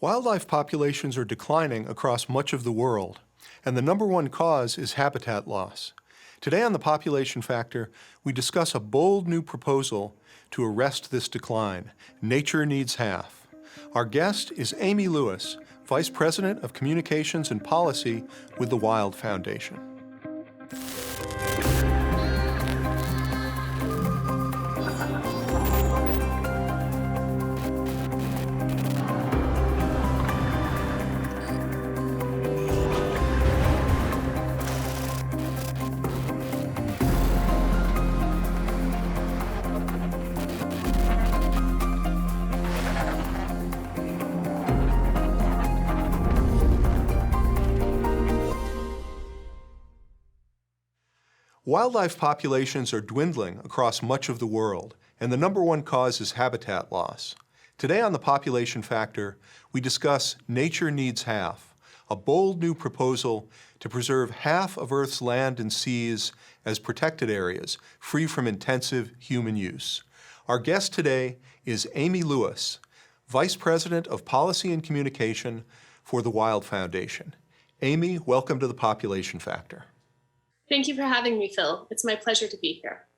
Wildlife populations are declining across much of the world, and the number one cause is habitat loss. Today on the Population Factor, we discuss a bold new proposal to arrest this decline. Nature needs half. Our guest is Amy Lewis, Vice President of Communications and Policy with the Wild Foundation. Wildlife populations are dwindling across much of the world, and the number one cause is habitat loss. Today on the Population Factor, we discuss Nature Needs Half, a bold new proposal to preserve half of Earth's land and seas as protected areas, free from intensive human use. Our guest today is Amy Lewis, Vice President of Policy and Communication for the Wild Foundation. Amy, welcome to the Population Factor. Thank you for having me, Phil. It's my pleasure to be here.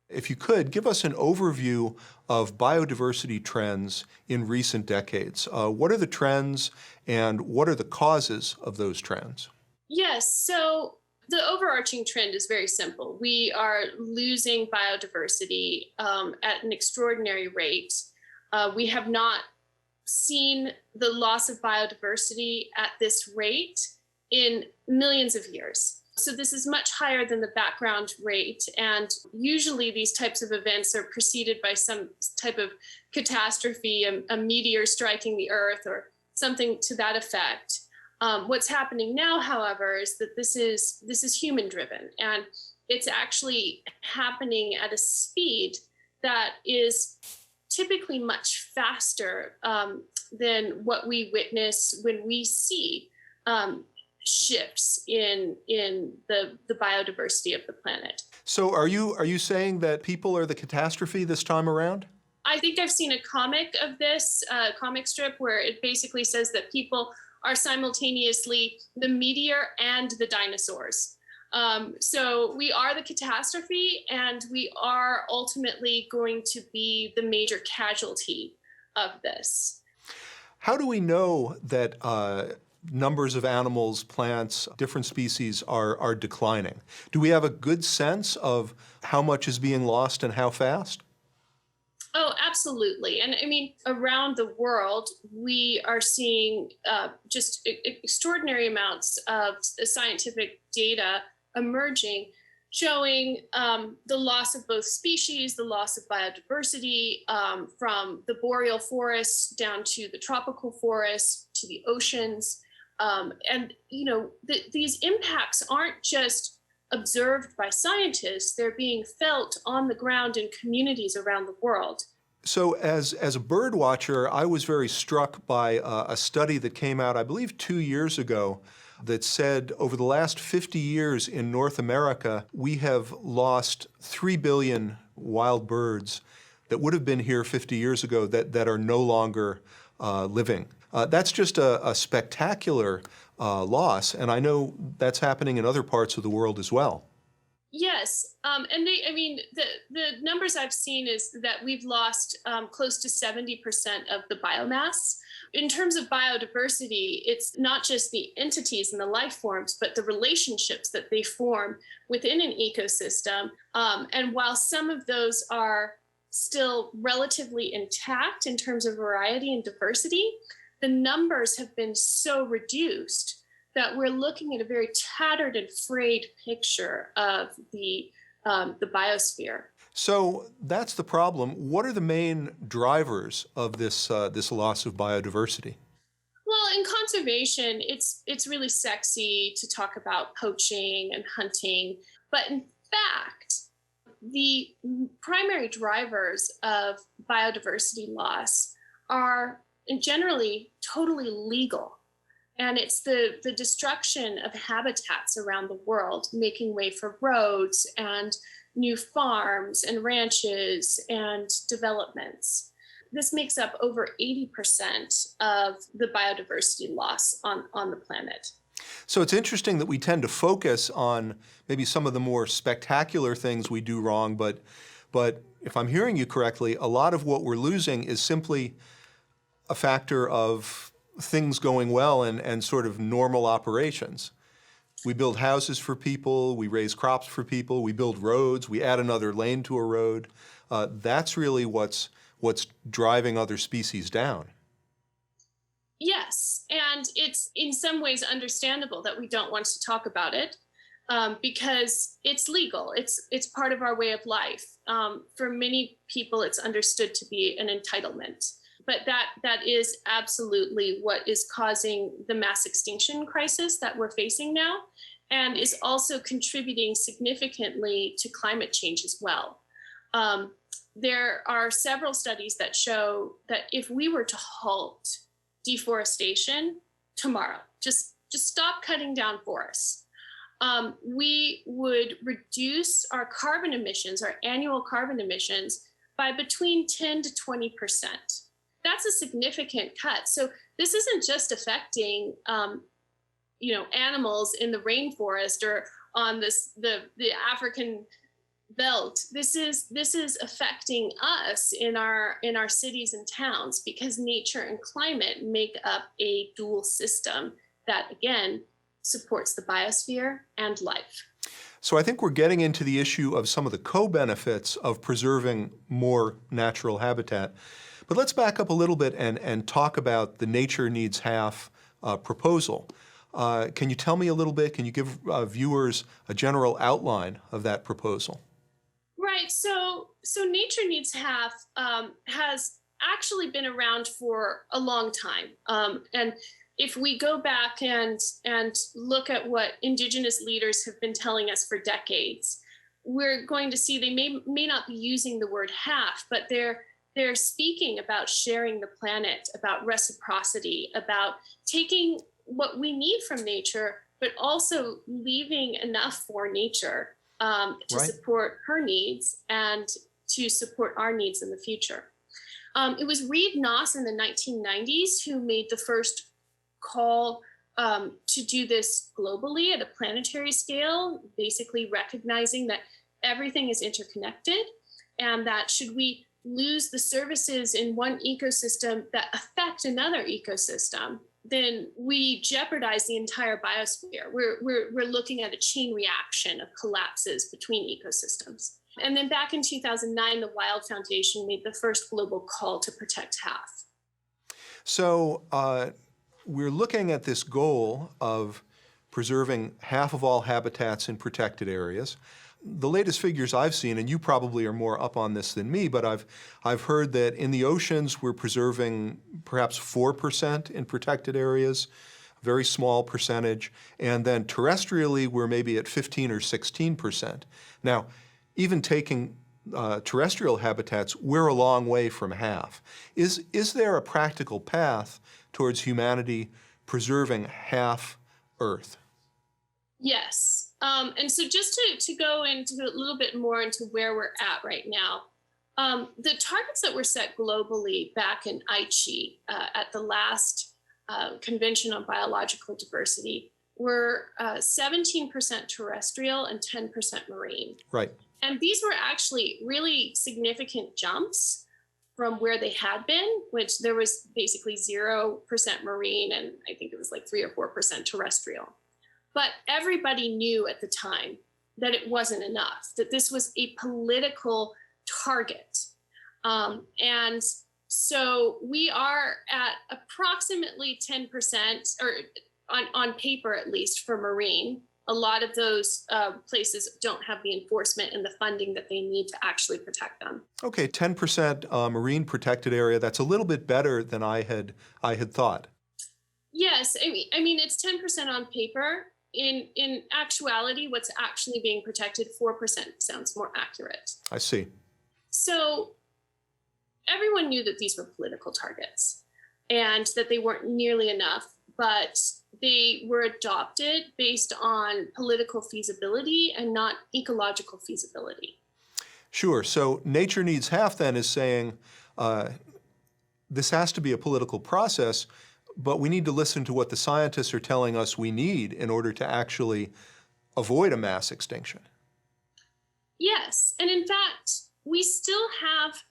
If you could, give us an overview of biodiversity trends in recent decades. What are the trends and what are the causes of those trends? Yes, so the overarching trend is very simple. We are losing biodiversity at an extraordinary rate. We have not seen the loss of biodiversity at this rate in millions of years. So this is much higher than the background rate. And usually these types of events are preceded by some type of catastrophe, a meteor striking the Earth or something to that effect. What's happening now, however, is that this is human driven, and it's actually happening at a speed that is typically much faster than what we witness when we see shifts in the biodiversity of the planet. So are you saying that people are the catastrophe this time around? I think I've seen a comic of this, comic strip, where it basically says that people are simultaneously the meteor and the dinosaurs. So we are the catastrophe, and we are ultimately going to be the major casualty of this. How do we know that numbers of animals, plants, different species are declining? Do we have a good sense of how much is being lost and how fast? Oh, absolutely. And I mean, around the world, we are seeing just extraordinary amounts of scientific data emerging, showing the loss of both species, the loss of biodiversity, from the boreal forests down to the tropical forests to the oceans. And, you know, these impacts aren't just observed by scientists, they're being felt on the ground in communities around the world. So as a bird watcher, I was very struck by a study that came out, I believe, 2 years ago that said over the last 50 years in North America, we have lost 3 billion wild birds that would have been here 50 years ago that are no longer living. That's just a spectacular loss, and I know that's happening in other parts of the world as well. Yes, and the numbers I've seen is that we've lost close to 70% of the biomass. In terms of biodiversity, it's not just the entities and the life forms, but the relationships that they form within an ecosystem. And while some of those are still relatively intact in terms of variety and diversity, the numbers have been so reduced that we're looking at a very tattered and frayed picture of the biosphere. So that's the problem. What are the main drivers of this loss of biodiversity? Well, in conservation, it's really sexy to talk about poaching and hunting, but in fact, the primary drivers of biodiversity loss are generally totally legal. And it's the destruction of habitats around the world, making way for roads and new farms and ranches and developments. this makes up over 80% of the biodiversity loss on the planet. So it's interesting that we tend to focus on maybe some of the more spectacular things we do wrong, but if I'm hearing you correctly, a lot of what we're losing is simply a factor of things going well and sort of normal operations. We build houses for people, we raise crops for people, we build roads, we add another lane to a road. That's really what's driving other species down. Yes, and it's in some ways understandable that we don't want to talk about it because it's legal. It's part of our way of life. For many people, it's understood to be an entitlement. But that is absolutely what is causing the mass extinction crisis that we're facing now, and is also contributing significantly to climate change as well. There are several studies that show that if we were to halt deforestation tomorrow, just stop cutting down forests, we would reduce our carbon emissions, our annual carbon emissions, by between 10 to 20%. That's a significant cut. So this isn't just affecting, animals in the rainforest or on the African belt. This is affecting us in our cities and towns because nature and climate make up a dual system that, again, supports the biosphere and life. So I think we're getting into the issue of some of the co-benefits of preserving more natural habitat. But let's back up a little bit and talk about the Nature Needs Half proposal. Can you tell me a little bit, can you give viewers a general outline of that proposal? Right, so Nature Needs Half has actually been around for a long time. And if we go back and look at what Indigenous leaders have been telling us for decades, we're going to see they may not be using the word half, but they're speaking about sharing the planet, about reciprocity, about taking what we need from nature, but also leaving enough for nature to support her needs and to support our needs in the future. It was Reed Noss in the 1990s who made the first call to do this globally at a planetary scale, basically recognizing that everything is interconnected and that should we lose the services in one ecosystem that affect another ecosystem, then we jeopardize the entire biosphere. We're looking at a chain reaction of collapses between ecosystems. And then back in 2009, the Wild Foundation made the first global call to protect half. So we're looking at this goal of preserving half of all habitats in protected areas. The latest figures I've seen, and you probably are more up on this than me, but I've heard that in the oceans we're preserving perhaps 4% in protected areas, a very small percentage, and then terrestrially we're maybe at 15 or 16%. Now, even taking terrestrial habitats, we're a long way from half. Is there a practical path towards humanity preserving half Earth? Yes. And so just to go into a little bit more into where we're at right now, the targets that were set globally back in Aichi at the last Convention on Biological Diversity were 17% terrestrial and 10% marine. Right. And these were actually really significant jumps from where they had been, which there was basically 0% marine and I think it was like 3 or 4% terrestrial. But everybody knew at the time that it wasn't enough, that this was a political target. And so we are at approximately 10%, or on paper at least, for marine. A lot of those places don't have the enforcement and the funding that they need to actually protect them. Okay, 10% marine protected area, that's a little bit better than I had thought. Yes, I mean it's 10% on paper. In actuality, what's actually being protected, 4% sounds more accurate. I see. So everyone knew that these were political targets and that they weren't nearly enough, but they were adopted based on political feasibility and not ecological feasibility. Sure. So Nature Needs Half then is saying this has to be a political process, but we need to listen to what the scientists are telling us we need in order to actually avoid a mass extinction. Yes, and in fact, we still have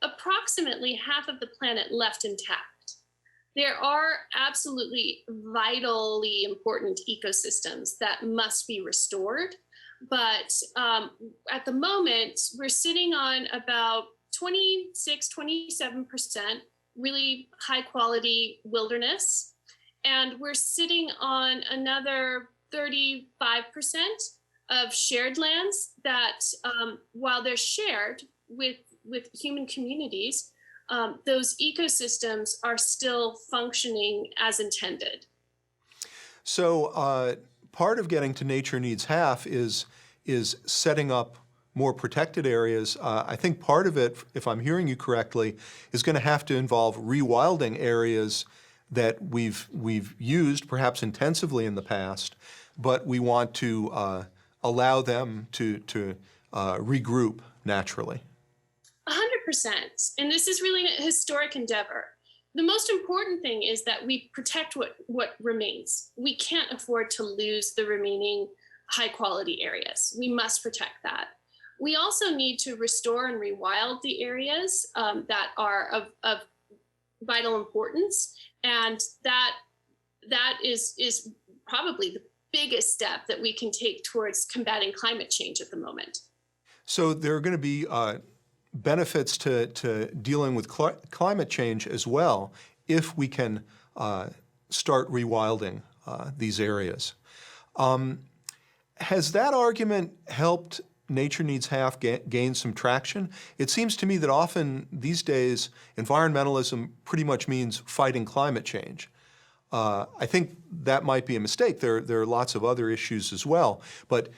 approximately half of the planet left intact. There are absolutely vitally important ecosystems that must be restored. But at the moment, we're sitting on about 26, 27% really high quality wilderness. And we're sitting on another 35% of shared lands that, while they're shared with human communities, those ecosystems are still functioning as intended. So part of getting to nature needs half is setting up more protected areas. I think part of it, if I'm hearing you correctly, is going to have to involve rewilding areas that we've used perhaps intensively in the past, but we want to allow them to regroup naturally. 100%. And this is really a historic endeavor. The most important thing is that we protect what remains. We can't afford to lose the remaining high quality areas. We must protect that. We also need to restore and rewild the areas that are of vital importance. And that is probably the biggest step that we can take towards combating climate change at the moment. So there are going to be benefits to dealing with climate change as well if we can start rewilding these areas. Has that argument helped nature needs half gain some traction? It seems to me that often these days environmentalism pretty much means fighting climate change. I think that might be a mistake. There are lots of other issues as well. But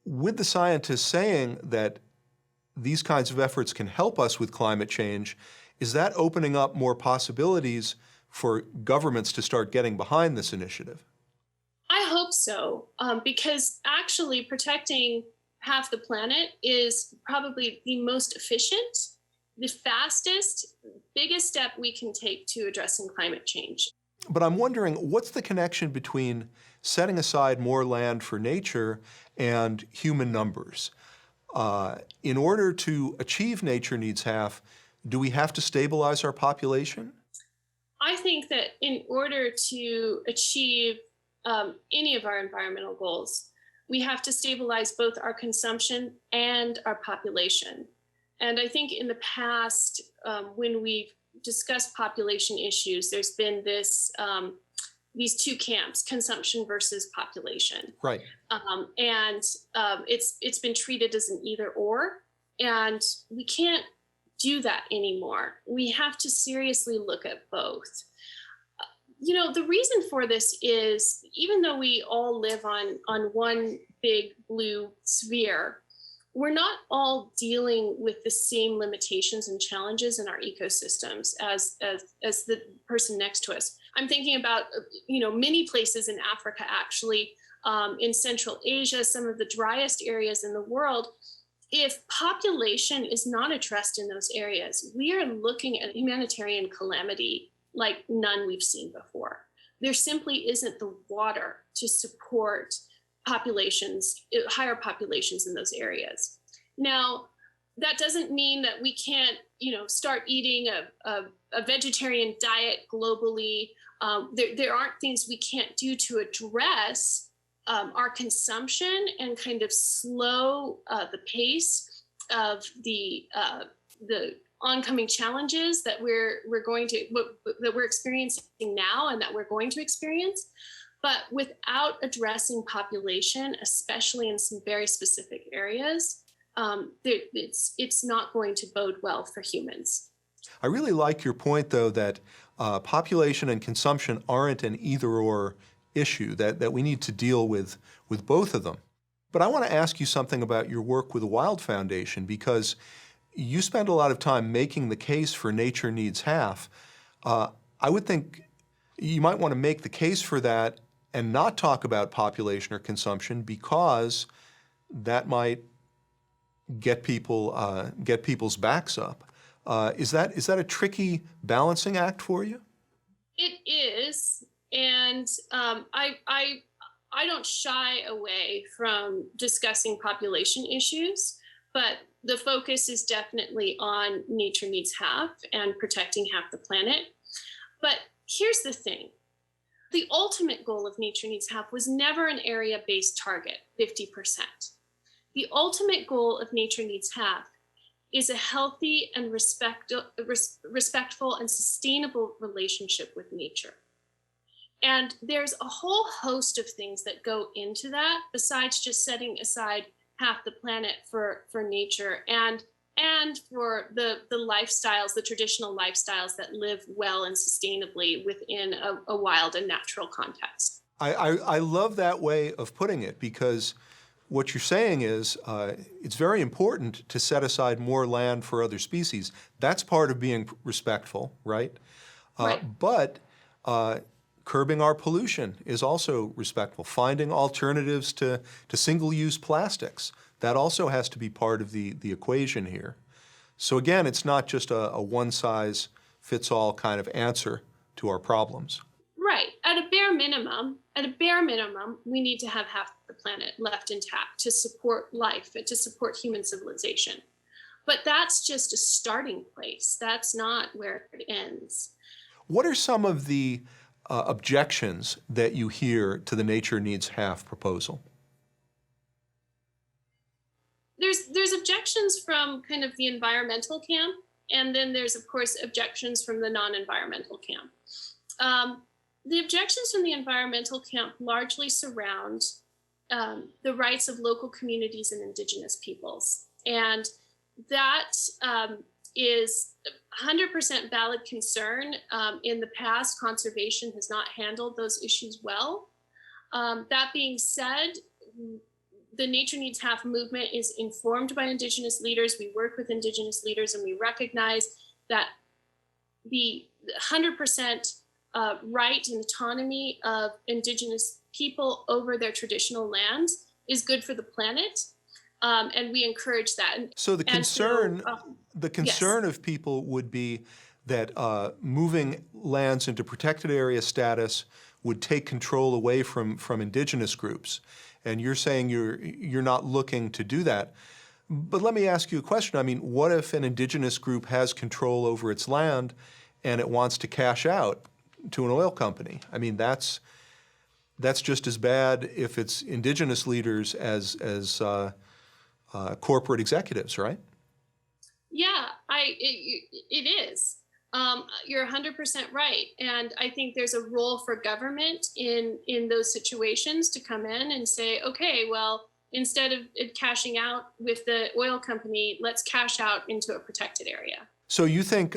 with the scientists saying that these kinds of efforts can help us with climate change, is that opening up more possibilities for governments to start getting behind this initiative? I hope so, because actually protecting half the planet is probably the most efficient, the fastest, biggest step we can take to addressing climate change. But I'm wondering, what's the connection between setting aside more land for nature and human numbers? In order to achieve nature needs half, do we have to stabilize our population? I think that in order to achieve any of our environmental goals, we have to stabilize both our consumption and our population. And I think in the past, when we've discussed population issues, there's been this these two camps, consumption versus population. Right. It's been treated as an either or, and we can't do that anymore. We have to seriously look at both. The reason for this is, even though we all live on one big blue sphere, we're not all dealing with the same limitations and challenges in our ecosystems as the person next to us. I'm thinking about, many places in Africa, actually, in Central Asia, some of the driest areas in the world. If population is not addressed in those areas, we are looking at humanitarian calamity like none we've seen before. There simply isn't the water to support higher populations in those areas. Now, that doesn't mean that we can't, start eating a vegetarian diet globally. There aren't things we can't do to address our consumption and kind of slow the pace of the oncoming challenges that we're experiencing now and that we're going to experience. But without addressing population, especially in some very specific areas, it's not going to bode well for humans. I really like your point, though, that population and consumption aren't an either-or issue, that we need to deal with both of them. But I want to ask you something about your work with the Wild Foundation, because you spend a lot of time making the case for nature needs half. I would think you might want to make the case for that and not talk about population or consumption, because that might get people's backs up. Is that a tricky balancing act for you? It is, and I don't shy away from discussing population issues, but the focus is definitely on nature needs half and protecting half the planet. But here's the thing. The ultimate goal of nature needs half was never an area-based target, 50%. The ultimate goal of nature needs half is a healthy and respectful and sustainable relationship with nature. And there's a whole host of things that go into that besides just setting aside half the planet for nature and for the lifestyles, the traditional lifestyles that live well and sustainably within a wild and natural context. I love that way of putting it, because what you're saying is it's very important to set aside more land for other species. That's part of being respectful, right? Right. But curbing our pollution is also respectful. Finding alternatives to single-use plastics, that also has to be part of the equation here. So again, it's not just a one-size-fits-all kind of answer to our problems. Right. At a bare minimum, we need to have half the planet left intact to support life and to support human civilization. But that's just a starting place. That's not where it ends. What are some of the objections that you hear to the Nature Needs Half proposal? There's objections from kind of the environmental camp, and then there's, of course, objections from the non-environmental camp. The objections from the environmental camp largely surround the rights of local communities and indigenous peoples. And that is 100% valid concern. In the past, conservation has not handled those issues well. That being said, the Nature Needs Half movement is informed by indigenous leaders. We work with indigenous leaders, and we recognize that the 100% right and autonomy of indigenous people over their traditional lands is good for the planet, and we encourage that. So the concern, yes. of people would be that moving lands into protected area status would take control away from indigenous groups, and you're saying you're not looking to do that. But let me ask you a question. I mean, what if an indigenous group has control over its land and it wants to cash out to an oil company? I mean, that's just as bad if it's indigenous leaders as corporate executives, right? Yeah, it is. You're 100% right. And I think there's a role for government in those situations to come in and say, okay, well, instead of it cashing out with the oil company, let's cash out into a protected area. So you think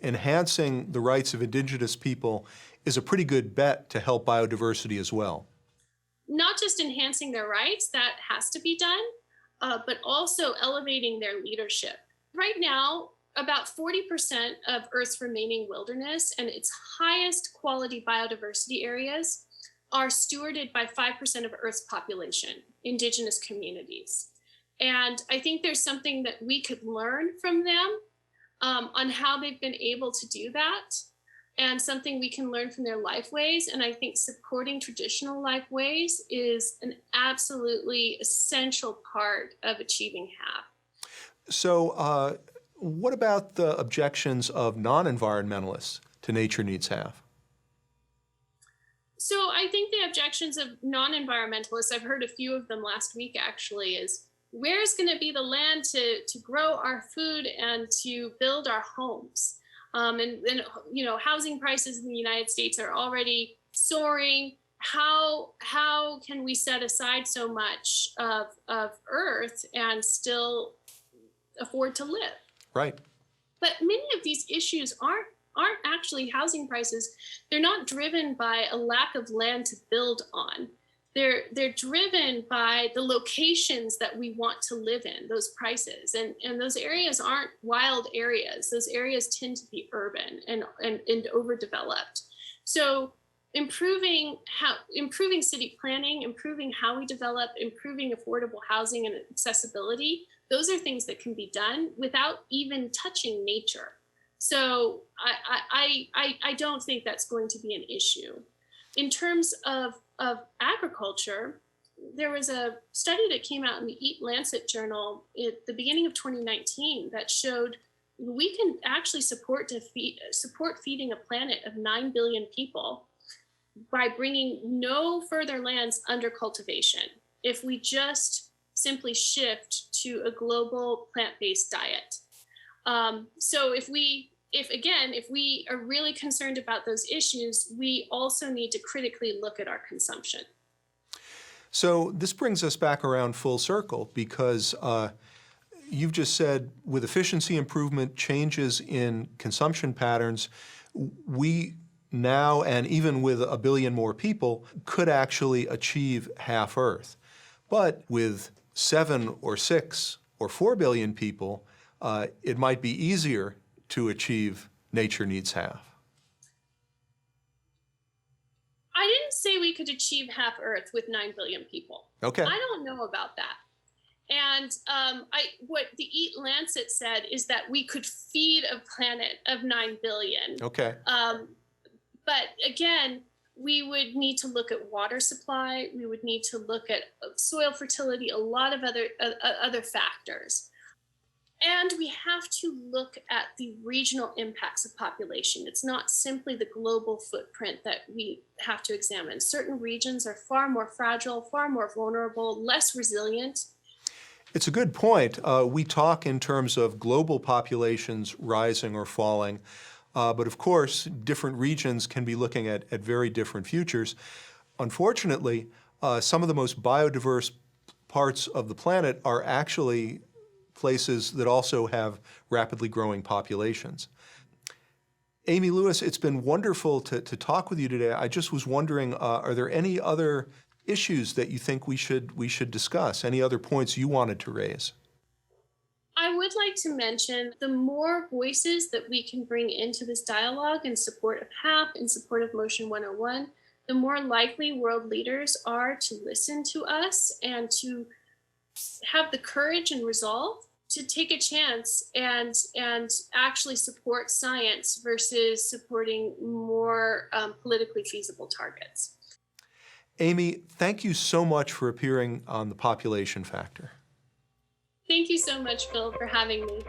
enhancing the rights of indigenous people is a pretty good bet to help biodiversity as well? Not just enhancing their rights, that has to be done, but also elevating their leadership. Right now, about 40% of Earth's remaining wilderness and its highest quality biodiversity areas are stewarded by 5% of Earth's population, indigenous communities. And I think there's something that we could learn from them on how they've been able to do that, and something we can learn from their lifeways. And I think supporting traditional lifeways is an absolutely essential part of achieving half. So what about the objections of non-environmentalists to Nature Needs Half? So I think the objections of non-environmentalists, I've heard a few of them last week actually, is where's going to be the land to grow our food and to build our homes? And you know, housing prices in the United States are already soaring. How can we set aside so much of Earth and still afford to live? Right. But many of these issues aren't actually housing prices. They're not driven by a lack of land to build on. They're driven by the locations that we want to live in, those prices. And those areas aren't wild areas. Those areas tend to be urban and overdeveloped. So improving city planning, improving how we develop, improving affordable housing and accessibility, Those are things that can be done without even touching nature. So I don't think that's going to be an issue. In terms of agriculture, there was a study that came out in the Eat Lancet journal at the beginning of 2019 that showed we can actually support feeding a planet of 9 billion people by bringing no further lands under cultivation. If we just simply shift to a global plant-based diet. So if we are really concerned about those issues, we also need to critically look at our consumption. So this brings us back around full circle because you've just said with efficiency improvement, changes in consumption patterns, we now, and even with a billion more people, could actually achieve half Earth. But with 7 or 6 or 4 billion people, it might be easier to achieve nature needs half. I didn't say we could achieve half Earth with 9 billion people. Okay. I don't know about that. And what the Eat Lancet said is that we could feed a planet of 9 billion. Okay. But again, we would need to look at water supply. We would need to look at soil fertility, a lot of other factors. And we have to look at the regional impacts of population. It's not simply the global footprint that we have to examine. Certain regions are far more fragile, far more vulnerable, less resilient. It's a good point. We talk in terms of global populations rising or falling, but of course, different regions can be looking at very different futures. Unfortunately, some of the most biodiverse parts of the planet are actually places that also have rapidly growing populations. Amy Lewis, it's been wonderful to talk with you today. I just was wondering, are there any other issues that you think we should discuss? Any other points you wanted to raise? I would like to mention the more voices that we can bring into this dialogue in support of HAP, in support of Motion 101, the more likely world leaders are to listen to us and to have the courage and resolve to take a chance and actually support science versus supporting more politically feasible targets. Amy, thank you so much for appearing on The Population Factor. Thank you so much, Phil, for having me.